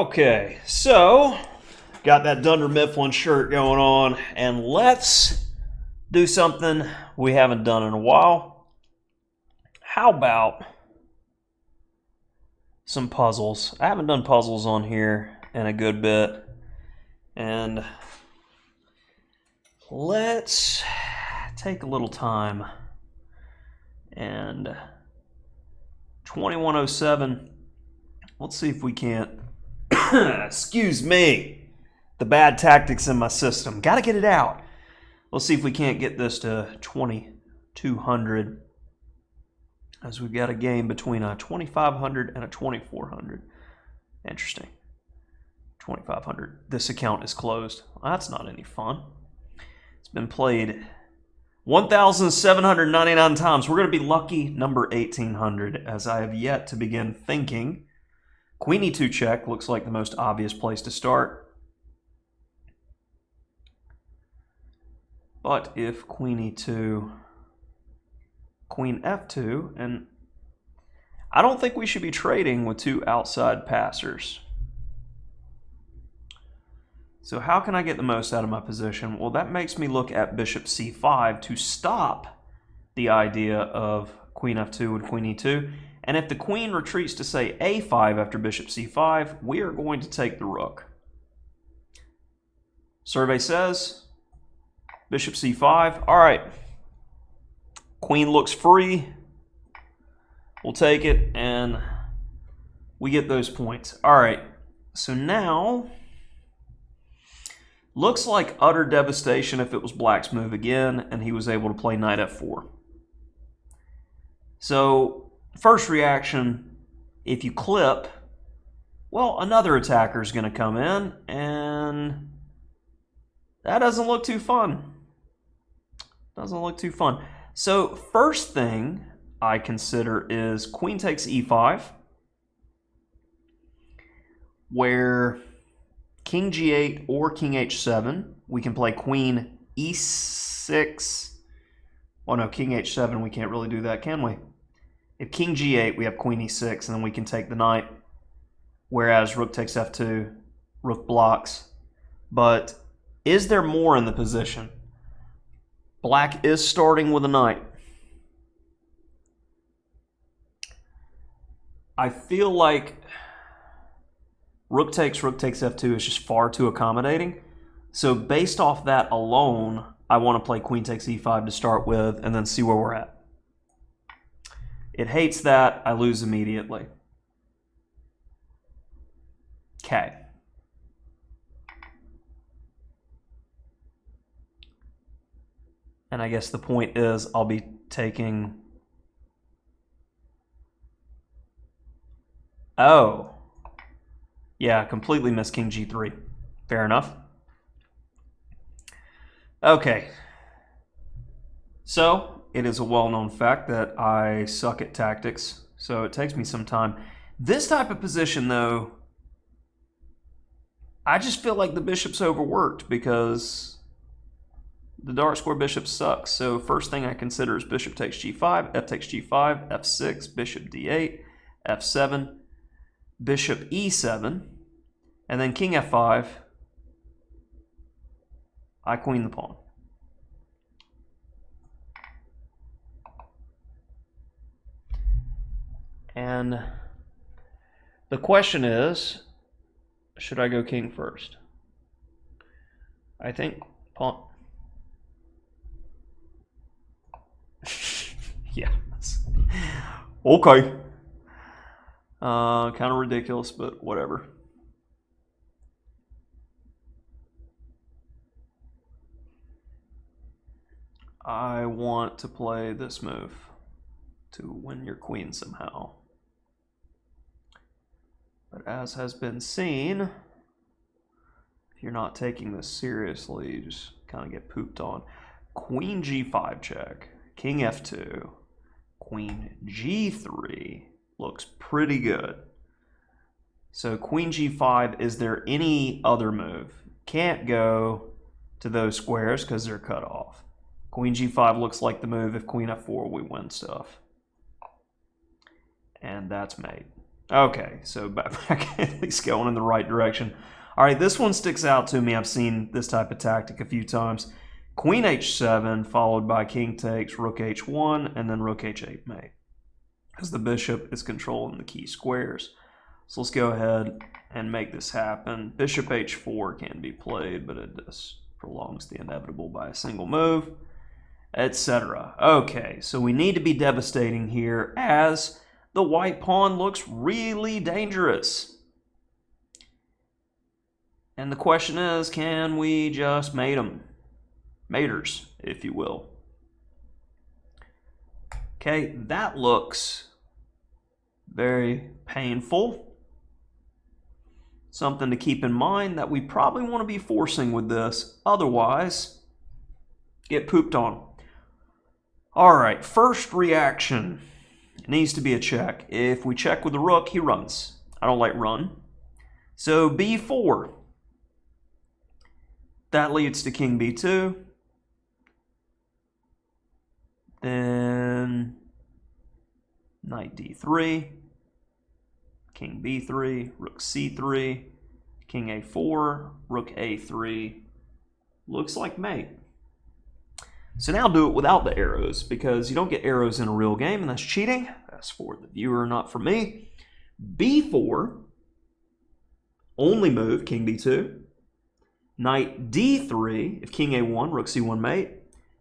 Okay, so got that Dunder Mifflin shirt going on, and let's do something we haven't done in a while. How about some puzzles? I haven't done puzzles on here in a good bit, and let's take a little time. And 2107, let's see if we can't excuse me, the bad tactics in my system. Got to get it out. Let's see if we can't get this to 2200, as we've got a game between a 2500 and a 2400. Interesting. 2500. This account is closed. Well, that's not any fun. It's been played 1,799 times. We're going to be lucky number 1800, as I have yet to begin thinking. Queen e2 check looks like the most obvious place to start. But if queen e2, queen f2, and I don't think we should be trading with two outside passers. So how can I get the most out of my position? Well, that makes me look at bishop c5 to stop the idea of queen f2 with queen e2. And if the queen retreats to, say, a5 after bishop c5, we are going to take the rook. Survey says bishop c5. All right. Queen looks free. We'll take it, and we get those points. All right. So now, looks like utter devastation if it was black's move again, and he was able to play knight f4. So first reaction, if you clip, well, another attacker is going to come in, and that doesn't look too fun. Doesn't look too fun. So first thing I consider is queen takes e5, where king g8 or king h7, we can play queen e6. Oh no, king h7, we can't really do that, can we? If king g8, we have queen e6, and then we can take the knight, whereas rook takes f2, rook blocks. But is there more in the position? Black is starting with a knight. I feel like rook takes f2 is just far too accommodating. So based off that alone, I want to play queen takes e5 to start with, and then see where we're at. It hates that. I lose immediately. Okay. And I guess the point is I'll be taking... Oh. Yeah, completely missed king g3. Fair enough. Okay. So it is a well-known fact that I suck at tactics, so it takes me some time. This type of position, though, I just feel like the bishop's overworked because the dark square bishop sucks. So first thing I consider is bishop takes g5, f takes g5, f6, bishop d8, f7, bishop e7, and then king f5. I queen the pawn. And the question is, should I go king first? I think pawn. Yeah. Okay. Kind of ridiculous, but whatever. I want to play this move to win your queen somehow. But as has been seen, if you're not taking this seriously, you just kind of get pooped on. Queen g5 check, king f2, queen g3 looks pretty good. So queen g5, is there any other move? Can't go to those squares because they're cut off. Queen g5 looks like the move. If queen f4, we win stuff. And that's mate. Okay, so back at least going in the right direction. All right, this one sticks out to me. I've seen this type of tactic a few times. Queen h7 followed by king takes, rook h1, and then rook h8 mate, because the bishop is controlling the key squares. So let's go ahead and make this happen. Bishop h4 can be played, but it just prolongs the inevitable by a single move, etc. Okay, so we need to be devastating here as the white pawn looks really dangerous. And the question is, can we just mate them? Maters, if you will. Okay, that looks very painful. Something to keep in mind that we probably want to be forcing with this, otherwise get pooped on. All right, first reaction. It needs to be a check. If we check with the rook, he runs. I don't like run. So b4. That leads to king b2. Then knight d3. King b3, rook c3, king a4, rook a3. Looks like mate. So now do it without the arrows, because you don't get arrows in a real game, and that's cheating. That's for the viewer, not for me. b4, only move, king b2. Knight d3, if king a1, rook c1 mate.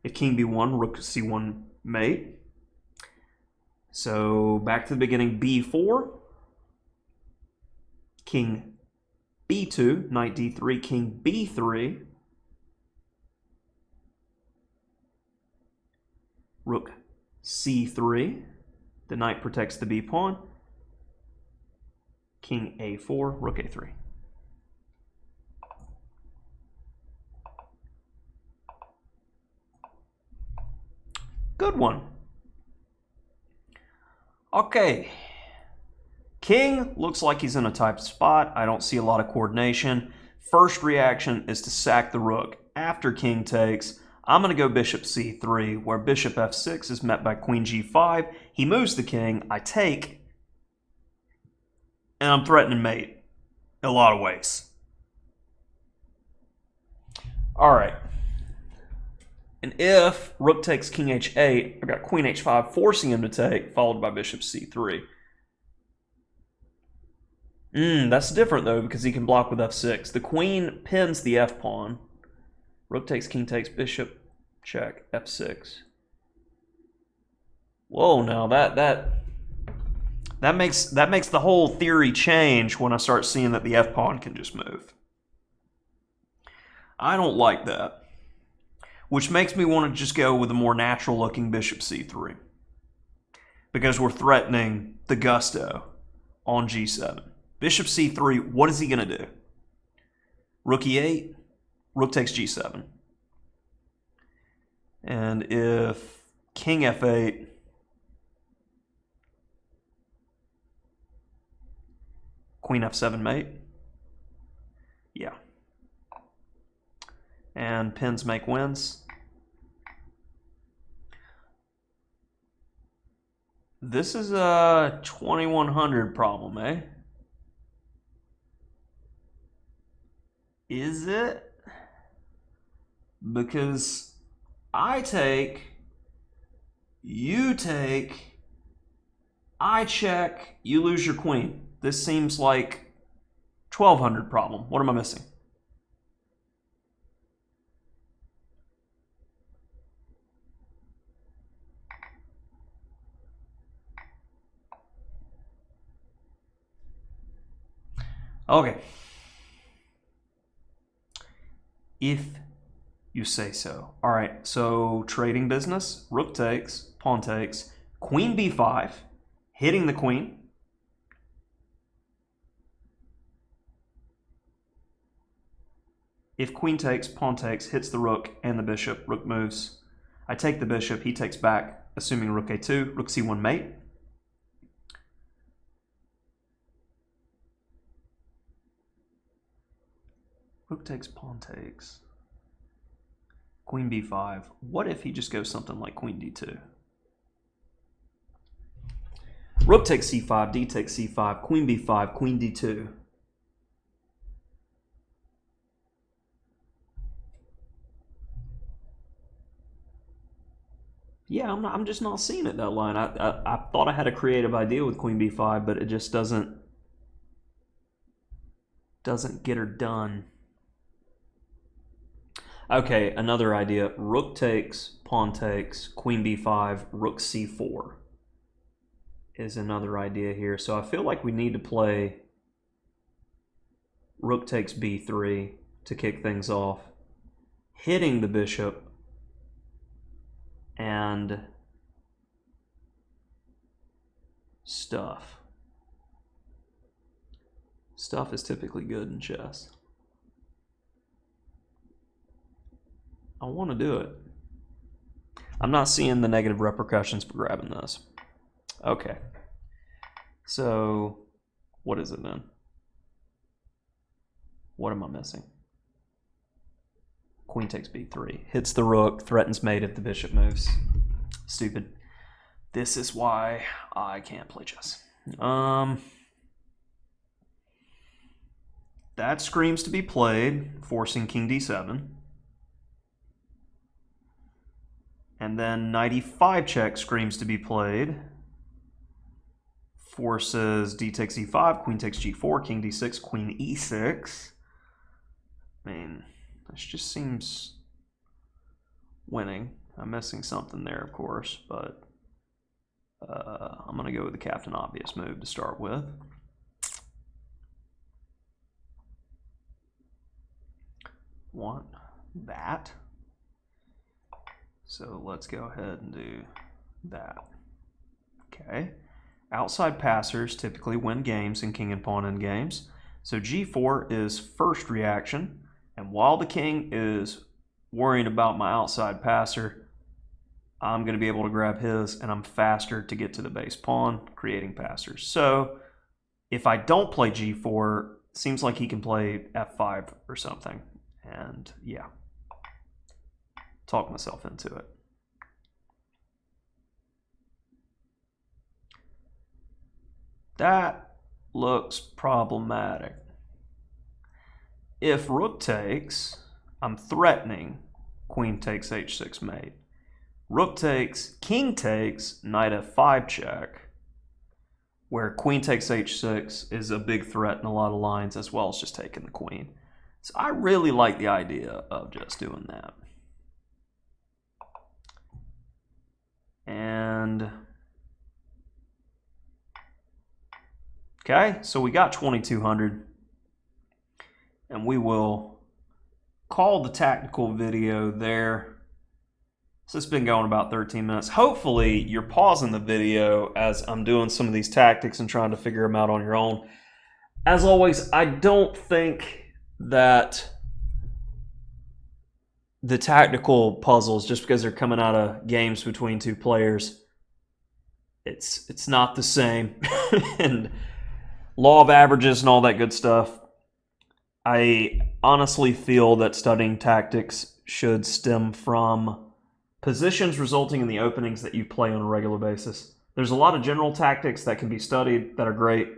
If king b1, rook c1 mate. So back to the beginning, b4. King b2, knight d3, king b3. Rook c3. The knight protects the b pawn. King a4, rook a3. Good one. Okay. King looks like he's in a tight spot. I don't see a lot of coordination. First reaction is to sack the rook. After king takes, I'm going to go bishop c3, where bishop f6 is met by queen g5. He moves the king. I take, and I'm threatening mate in a lot of ways. All right. And if rook takes king h8, I've got queen h5 forcing him to take, followed by bishop c3. That's different, though, because he can block with f6. The queen pins the f pawn. Rook takes, king takes, bishop, check, f6. Whoa, now that makes the whole theory change when I start seeing that the f pawn can just move. I don't like that, which makes me want to just go with a more natural-looking bishop c3, because we're threatening the gusto on g7. Bishop c3, what is he going to do? Rook e8, rook takes g7. And if king f8, queen f7 mate, yeah. And pins make wins. This is a 2100 problem, eh? Is it? Because I take, you take, I check, you lose your queen. This seems like 1200 problem. What am I missing? Okay. If you say so. All right, so trading business, rook takes, pawn takes, queen b5, hitting the queen. If queen takes, pawn takes, hits the rook and the bishop, rook moves. I take the bishop, he takes back, assuming rook a2, rook c1 mate. Rook takes, pawn takes. Queen b5. What if he just goes something like queen d2? Rook takes c5, d takes c5, queen b5, queen d2. Yeah, I'm just not seeing it that line. I thought I had a creative idea with queen b5, but it just doesn't get her done. Okay, another idea. Rook takes, pawn takes, queen b5, rook c4 is another idea here. So I feel like we need to play rook takes b3 to kick things off, hitting the bishop, and stuff. Stuff is typically good in chess. I want to do it. I'm not seeing the negative repercussions for grabbing this. Okay. So, what is it then? What am I missing? Queen takes b3. Hits the rook, threatens mate if the bishop moves. Stupid. This is why I can't play chess. That screams to be played, forcing king d7. And then knight e5 check screams to be played, forces d takes e5, queen takes g4, king d6, queen e6. I mean, this just seems winning. I'm missing something there, of course, but I'm going to go with the Captain Obvious move to start with. Want that. So let's go ahead and do that. Okay. Outside passers typically win games in king and pawn endgames. So g4 is first reaction. And while the king is worrying about my outside passer, I'm going to be able to grab his, and I'm faster to get to the base pawn, creating passers. So if I don't play g4, it seems like he can play f5 or something. And yeah, talk myself into it. That looks problematic. If rook takes, I'm threatening queen takes h6 mate. Rook takes, king takes, knight f5 check, where queen takes h6 is a big threat in a lot of lines, as well as just taking the queen. So I really like the idea of just doing that. And okay, so we got 2200, and we will call the tactical video there. So it's been going about 13 minutes. Hopefully you're pausing the video as I'm doing some of these tactics and trying to figure them out on your own. As always, I don't think that the tactical puzzles, just because they're coming out of games between two players, it's not the same. And law of averages and all that good stuff. I honestly feel that studying tactics should stem from positions resulting in the openings that you play on a regular basis. There's a lot of general tactics that can be studied that are great,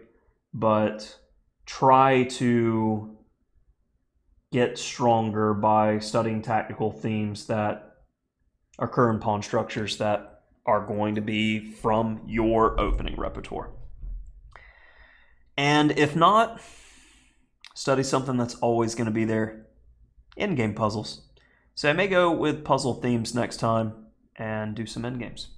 but try to get stronger by studying tactical themes that occur in pawn structures that are going to be from your opening repertoire. And if not, study something that's always going to be there, endgame puzzles. So I may go with puzzle themes next time and do some endgames.